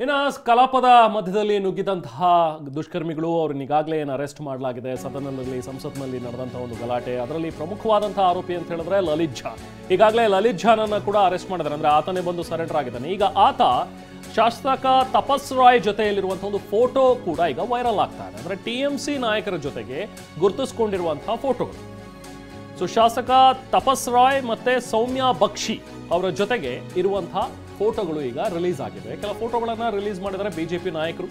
ಇನ್ನು ಕಲಾಪದ ಮಧ್ಯದಲ್ಲಿ ನುಗ್ಗಿದಂತಹ ದುಷ್ಕರ್ಮಿಗಳು ಅವರನ್ನು ಈಗಾಗಲೇ ಅರೆಸ್ಟ್ ಮಾಡಲಾಗಿದೆ. ಸದನದಲ್ಲಿ ಸಂಸತ್ನಲ್ಲಿ ನಡೆದಂತಹ ಒಂದು ಗಲಾಟೆ, ಅದರಲ್ಲಿ ಪ್ರಮುಖವಾದಂತಹ ಆರೋಪಿ ಅಂತ ಹೇಳಿದ್ರೆ ಲಲಿತ್ ಝಾ. ಈಗಾಗಲೇ ಲಲಿತ್ ಝಾನನ್ನ ಕೂಡ ಅರೆಸ್ಟ್ ಮಾಡಿದ್ದಾರೆ. ಅಂದ್ರೆ ಆತನೇ ಬಂದು ಸರೆಂಡರ್ ಆಗಿದ್ದಾನೆ. ಈಗ ಆತ ಶಾಸಕ ತಪಸ್ ರಾಯ್ ಜೊತೆಯಲ್ಲಿರುವಂತಹ ಒಂದು ಫೋಟೋ ಕೂಡ ಈಗ ವೈರಲ್ ಆಗ್ತಾ ಇದೆ. ಅಂದ್ರೆ ಟಿಎಂಸಿ ನಾಯಕರ ಜೊತೆಗೆ ಗುರುತಿಸಿಕೊಂಡಿರುವಂತಹ ಫೋಟೋಗಳು. ಸೊ ಶಾಸಕ ತಪಸ್ ರಾಯ್ ಮತ್ತೆ ಸೌಮ್ಯ ಬಕ್ಷಿ ಅವರ ಜೊತೆಗೆ ಇರುವಂತಹ ಫೋಟೋಗಳು ಈಗ ರಿಲೀಸ್ ಆಗಿವೆ. ಕೆಲ ಫೋಟೋಗಳನ್ನ ರಿಲೀಸ್ ಮಾಡಿದರೆ ಬಿಜೆಪಿ ನಾಯಕರು.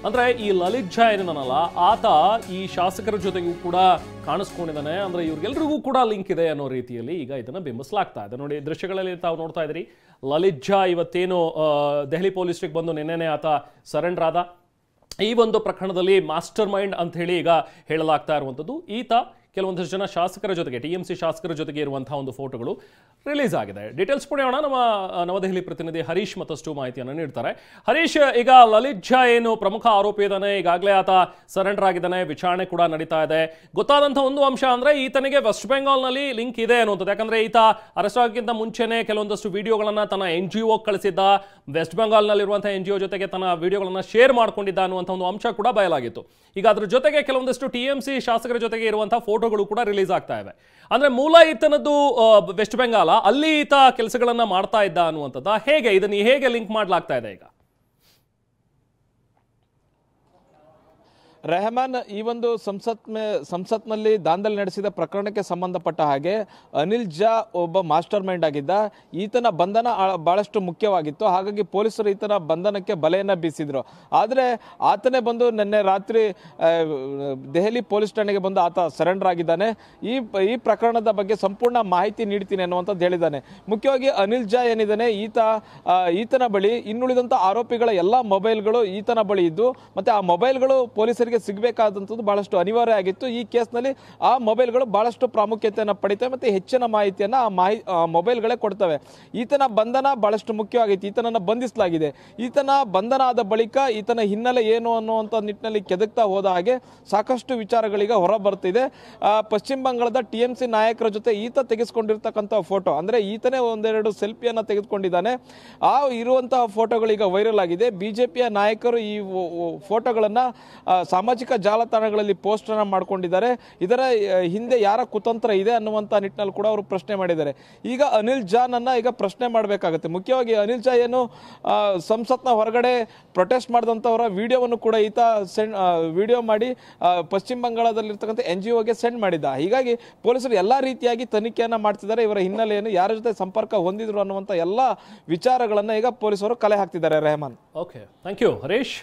ಅಂದ್ರೆ ಈ ಲಲಿತ್ ಝಾ ಏನಿದಾನಲ್ಲ, ಆತ ಈ ಶಾಸಕರ ಜೊತೆಗೂ ಕೂಡ ಕಾಣಿಸ್ಕೊಂಡಿದ್ದಾನೆ. ಅಂದ್ರೆ ಇವ್ರಿಗೆಲ್ರಿಗೂ ಕೂಡ ಲಿಂಕ್ ಇದೆ ಅನ್ನೋ ರೀತಿಯಲ್ಲಿ ಈಗ ಇದನ್ನ ಬಿಂಬಿಸಲಾಗ್ತಾ ಇದೆ. ನೋಡಿ, ದೃಶ್ಯಗಳಲ್ಲಿ ತಾವು ನೋಡ್ತಾ ಇದ್ರಿ, ಲಲಿತ್ ಝಾ ಇವತ್ತೇನು ದೆಹಲಿ ಪೊಲೀಸ್ಗೆ ಬಂದು ನಿನ್ನೆನೆ ಆತ ಸರೆಂಡರ್ ಆದ. ಈ ಒಂದು ಪ್ರಕರಣದಲ್ಲಿ ಮಾಸ್ಟರ್ ಮೈಂಡ್ ಅಂತ ಹೇಳಿ ಈಗ ಹೇಳಲಾಗ್ತಾ ಇರುವಂಥದ್ದು. ಈತ ಕೆಲವೊಂದಷ್ಟು ಜನ ಶಾಸಕರ ಜೊತೆಗೆ, ಟಿಎಂಸಿ ಶಾಸಕರ ಜೊತೆಗೆ ಇರುವಂತಹ ಒಂದು ಫೋಟೋಗಳು ರಿಲೀಸ್ ಆಗಿದೆ. ಡೀಟೇಲ್ಸ್ ಪಡೆಯೋಣ. ನಮ್ಮ ನವದೆಹಲಿ ಪ್ರತಿನಿಧಿ ಹರೀಶ್ ಮತ್ತಷ್ಟು ಮಾಹಿತಿಯನ್ನು ನೀಡ್ತಾರೆ. ಹರೀಶ್, ಈಗ ಲಲಿತ್ ಝಾ ಏನು ಪ್ರಮುಖ ಆರೋಪಿ ಇದ್ದಾನೆ, ಈಗಾಗಲೇ ಆತ ಸರೆಂಡರ್ ಆಗಿದ್ದಾನೆ, ವಿಚಾರಣೆ ಕೂಡ ನಡೀತಾ ಇದೆ. ಗೊತ್ತಾದಂತಹ ಒಂದು ಅಂಶ ಅಂದ್ರೆ ಈತನಿಗೆ ವೆಸ್ಟ್ ಬೆಂಗಾಲ್ನಲ್ಲಿ ಲಿಂಕ್ ಇದೆ ಅನ್ನುವಂಥದ್ದು. ಯಾಕಂದ್ರೆ ಈತ ಅರೆಸ್ಟ್ ಆಗೋಕ್ಕಿಂತ ಮುಂಚೆನೆ ಕೆಲವೊಂದಷ್ಟು ವಿಡಿಯೋಗಳನ್ನ ತನ್ನ NGO ಕಳಿಸಿದ್ದ, ವೆಸ್ಟ್ ಬೆಂಗಾಲ್ನಲ್ಲಿರುವಂತಹ NGO ಜೊತೆಗೆ ತನ್ನ ವಿಡಿಯೋಗಳನ್ನ ಶೇರ್ ಮಾಡ್ಕೊಂಡಿದ್ದ ಅನ್ನುವಂಥ ಒಂದು ಅಂಶ ಕೂಡ ಬಯಲಾಗಿತ್ತು. ಈಗ ಅದ್ರ ಜೊತೆಗೆ ಕೆಲವೊಂದಷ್ಟು ಟಿಎಂಸಿ ಶಾಸಕರ ಜೊತೆಗೆ ಇರುವಂತಹ ಫೋಟೋಗಳು ಕೂಡ ರಿಲೀಸ್ ಆಗ್ತಾ ಇವೆ. ಅಂದ್ರೆ ಮೂಲ ಈತನದ್ದು ವೆಸ್ಟ್ ಬೆಂಗಾಲ, ಅಲ್ಲಿ ಈತ ಕೆಲಸಗಳನ್ನ ಮಾಡ್ತಾ ಇದ್ದ ಅನ್ನುವಂಥದ್ದು ಹೇಗೆ, ಇದನ್ನ ಹೇಗೆ ಲಿಂಕ್ ಮಾಡ್ಲಾಗ್ತಾ ಇದೆ ಈಗ? ರೆಹಮಾನ್, ಈ ಒಂದು ಸಂಸತ್ನಲ್ಲಿ ದಾಂಧಲೆ ನಡೆಸಿದ ಪ್ರಕರಣಕ್ಕೆ ಸಂಬಂಧಪಟ್ಟ ಹಾಗೆ ಅನಿಲ್ ಝಾ ಒಬ್ಬ ಮಾಸ್ಟರ್ ಮೈಂಡ್ ಆಗಿದ್ದ. ಈತನ ಬಂಧನ ಬಹಳಷ್ಟು ಮುಖ್ಯವಾಗಿತ್ತು. ಹಾಗಾಗಿ ಪೊಲೀಸರು ಈತನ ಬಂಧನಕ್ಕೆ ಬಲೆಯನ್ನು ಬೀಸಿದ್ರು. ಆದರೆ ಆತನೇ ಬಂದು ನಿನ್ನೆ ರಾತ್ರಿ ದೆಹಲಿ ಪೊಲೀಸ್ ಠಾಣೆಗೆ ಬಂದು ಆತ ಸರೆಂಡರ್ ಆಗಿದ್ದಾನೆ. ಈ ಪ್ರಕರಣದ ಬಗ್ಗೆ ಸಂಪೂರ್ಣ ಮಾಹಿತಿ ನೀಡ್ತೀನಿ ಅನ್ನುವಂಥದ್ದು ಹೇಳಿದ್ದಾನೆ. ಮುಖ್ಯವಾಗಿ ಅನಿಲ್ ಝಾ ಏನಿದ್ದಾನೆ, ಈತನ ಬಳಿ ಇನ್ನುಳಿದಂಥ ಆರೋಪಿಗಳ ಎಲ್ಲ ಮೊಬೈಲ್ಗಳು ಈತನ ಬಳಿ ಇದ್ದು, ಮತ್ತೆ ಆ ಮೊಬೈಲ್ಗಳು ಪೊಲೀಸರಿಗೆ ಸಿಗಬೇಕಾದಂಥದ್ದು ಬಹಳಷ್ಟು ಅನಿವಾರ್ಯ ಆಗಿತ್ತು. ಈ ಕೇಸ್ನಲ್ಲಿ ಆ ಮೊಬೈಲ್ಗಳು ಬಹಳಷ್ಟು ಪ್ರಾಮುಖ್ಯತೆಯನ್ನು ಪಡಿತವೆ ಮತ್ತು ಹೆಚ್ಚಿನ ಮಾಹಿತಿಯನ್ನು ಆ ಮೊಬೈಲ್ಗಳೇ ಕೊಡ್ತವೆ. ಈತನ ಬಂಧನ ಬಹಳಷ್ಟು ಮುಖ್ಯವಾಗಿತ್ತು. ಈತನನ್ನು ಬಂಧಿಸಲಾಗಿದೆ. ಈತನ ಬಂಧನ ಆದ ಬಳಿಕ ಈತನ ಹಿನ್ನೆಲೆ ಏನು ಅನ್ನುವಂಥ ನಿಟ್ಟಿನಲ್ಲಿ ಕೆದಕ್ತಾ ಹೋದ ಹಾಗೆ ಸಾಕಷ್ಟು ವಿಚಾರಗಳೀಗ ಹೊರ ಬರ್ತಿದೆ. ಪಶ್ಚಿಮ ಬಂಗಾಳದ TMC ನಾಯಕರ ಜೊತೆ ಈತ ತೆಗೆದುಕೊಂಡಿರ್ತಕ್ಕಂಥ ಫೋಟೋ, ಅಂದರೆ ಈತನೇ ಒಂದೆರಡು ಸೆಲ್ಫಿಯನ್ನು ತೆಗೆದುಕೊಂಡಿದ್ದಾನೆ. ಆ ಇರುವಂತಹ ಫೋಟೋಗಳೀಗ ವೈರಲ್ ಆಗಿದೆ. ಬಿಜೆಪಿಯ ನಾಯಕರು ಈ ಫೋಟೋಗಳನ್ನು ಸಾಮಾಜಿಕ ಜಾಲತಾಣಗಳಲ್ಲಿ ಪೋಸ್ಟ್ ಅನ್ನು ಮಾಡ್ಕೊಂಡಿದ್ದಾರೆ. ಇದರ ಹಿಂದೆ ಯಾರ ಕುತಂತ್ರ ಇದೆ ಅನ್ನುವಂಥ ನಿಟ್ಟಿನಲ್ಲಿ ಕೂಡ ಅವರು ಪ್ರಶ್ನೆ ಮಾಡಿದ್ದಾರೆ. ಈಗ ಅನಿಲ್ ಝಾನನ್ನ ಈಗ ಪ್ರಶ್ನೆ ಮಾಡಬೇಕಾಗುತ್ತೆ. ಮುಖ್ಯವಾಗಿ ಅನಿಲ್ ಝಾ ಏನು ಸಂಸತ್ನ ಹೊರಗಡೆ ಪ್ರೊಟೆಸ್ಟ್ ಮಾಡಿದಂಥವರ ವಿಡಿಯೋವನ್ನು ಕೂಡ ಈತ ವಿಡಿಯೋ ಮಾಡಿ ಪಶ್ಚಿಮ ಬಂಗಾಳದಲ್ಲಿರ್ತಕ್ಕಂಥ NGOಗೆ ಸೆಂಡ್ ಮಾಡಿದ್ದ. ಹೀಗಾಗಿ ಪೊಲೀಸರು ಎಲ್ಲ ರೀತಿಯಾಗಿ ತನಿಖೆಯನ್ನು ಮಾಡ್ತಿದ್ದಾರೆ. ಇವರ ಹಿನ್ನೆಲೆಯನ್ನು, ಯಾರ ಜೊತೆ ಸಂಪರ್ಕ ಹೊಂದಿದ್ರು ಅನ್ನುವಂಥ ಎಲ್ಲ ವಿಚಾರಗಳನ್ನು ಈಗ ಪೊಲೀಸರು ಕಲೆ ಹಾಕ್ತಿದ್ದಾರೆ. Rehman, okay, thank you Harish.